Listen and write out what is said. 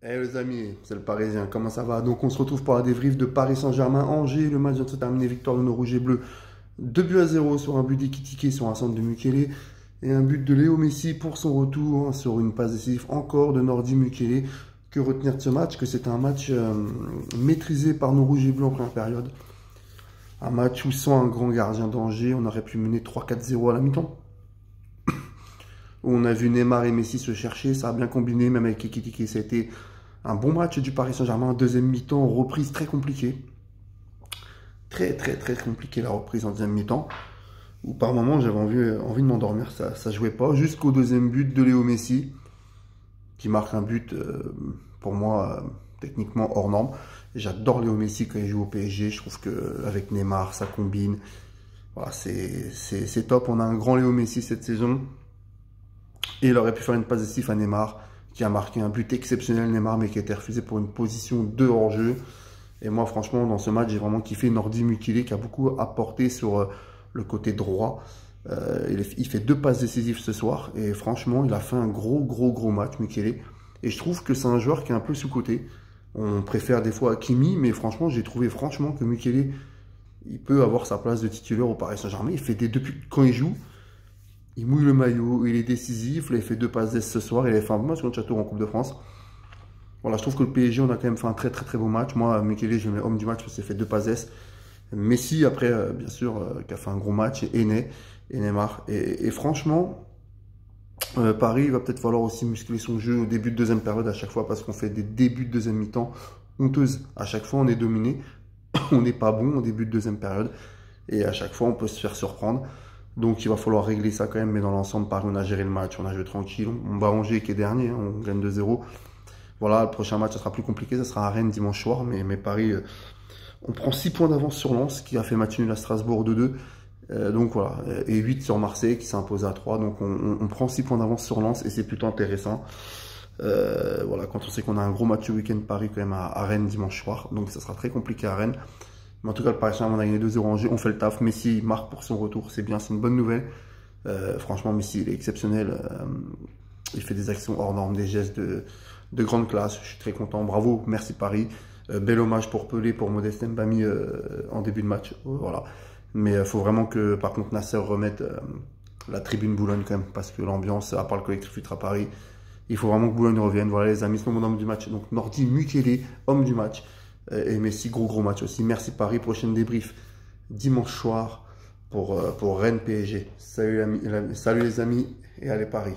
Eh les amis, c'est le Parisien, comment ça va? Donc on se retrouve pour la débrief de Paris Saint-Germain-Angers. Le match vient de se terminer, victoire de nos rouges et bleus. 2 buts à 0 sur un but d'Ekitike sur un centre de Mukele. Et un but de Léo Messi pour son retour, hein, sur une passe décisive encore de Nordi Mukele. Que retenir de ce match? Que c'est un match maîtrisé par nos rouges et bleus en première période. Un match où sans un grand gardien d'Angers, on aurait pu mener 3-4-0 à la mi-temps. Où on a vu Neymar et Messi se chercher, ça a bien combiné, même avec Ekitike. Ça a été un bon match du Paris Saint-Germain, deuxième mi-temps, reprise très compliquée. Très compliqué la reprise en deuxième mi-temps. Où par moments j'avais envie de m'endormir, ça jouait pas. Jusqu'au deuxième but de Léo Messi, qui marque un but pour moi techniquement hors norme. J'adore Léo Messi quand il joue au PSG, je trouve qu'avec Neymar ça combine. Voilà, c'est top, on a un grand Léo Messi cette saison. Et il aurait pu faire une passe décisive à Neymar, qui a marqué un but exceptionnel, Neymar, mais qui a été refusé pour une position de hors-jeu. Et moi, franchement, dans ce match, j'ai vraiment kiffé Nordi Mukele, qui a beaucoup apporté sur le côté droit. Il fait 2 passes décisives ce soir. Et franchement, il a fait un gros match, Mukele. Et je trouve que c'est un joueur qui est un peu sous-coté. On préfère des fois Hakimi, mais franchement, j'ai trouvé que Mukele, il peut avoir sa place de titulaire au Paris Saint-Germain. Il fait depuis quand il joue, il mouille le maillot, il est décisif. Là, il fait 2 passes d'ess ce soir. Il a fait un bon match contre Château en Coupe de France. Voilà, je trouve que le PSG, on a quand même fait un très beau match. Moi, Mukele, je le mets homme du match parce qu'il fait 2 passes d'ess. Messi, après, bien sûr, qui a fait un gros match. Et Neymar. Et franchement, Paris, il va peut-être falloir aussi muscler son jeu au début de deuxième période à chaque fois parce qu'on fait des débuts de deuxième mi-temps honteuses. À chaque fois, on est dominé. On n'est pas bon au début de deuxième période. Et à chaque fois, on peut se faire surprendre. Donc il va falloir régler ça quand même, mais dans l'ensemble, Paris, on a géré le match, on a joué tranquille. On bat Angers qui est dernier, hein, on gagne 2-0. Voilà, le prochain match, ça sera plus compliqué, ça sera à Rennes dimanche soir, mais Paris, on prend 6 points d'avance sur Lens, qui a fait match nul à Strasbourg 2-2. Donc voilà, et 8 sur Marseille, qui s'est imposé à 3. Donc on prend 6 points d'avance sur Lens, et c'est plutôt intéressant. Voilà, quand on sait qu'on a un gros match le week-end, Paris quand même à Rennes dimanche soir, donc ça sera très compliqué à Rennes. Mais en tout cas, le Paris Saint-Germain, on a gagné 2-0 Angers, on fait le taf. Messi marque pour son retour, c'est bien, c'est une bonne nouvelle. Franchement, Messi, il est exceptionnel. Il fait des actions hors normes, des gestes de grande classe. Je suis très content, bravo, merci Paris. Bel hommage pour Pelé, pour Modeste Mbami en début de match. Voilà. Mais il faut vraiment que, par contre, Nasser remette la tribune Boulogne quand même, parce que l'ambiance, à part le collectif Ultra Paris, il faut vraiment que Boulogne revienne. Voilà les amis, c'est mon homme du match. Donc Nordi Mukele, homme du match. Et Messi, gros match aussi. Merci Paris. Prochaine débrief dimanche soir pour Rennes PSG. Salut les amis et allez Paris.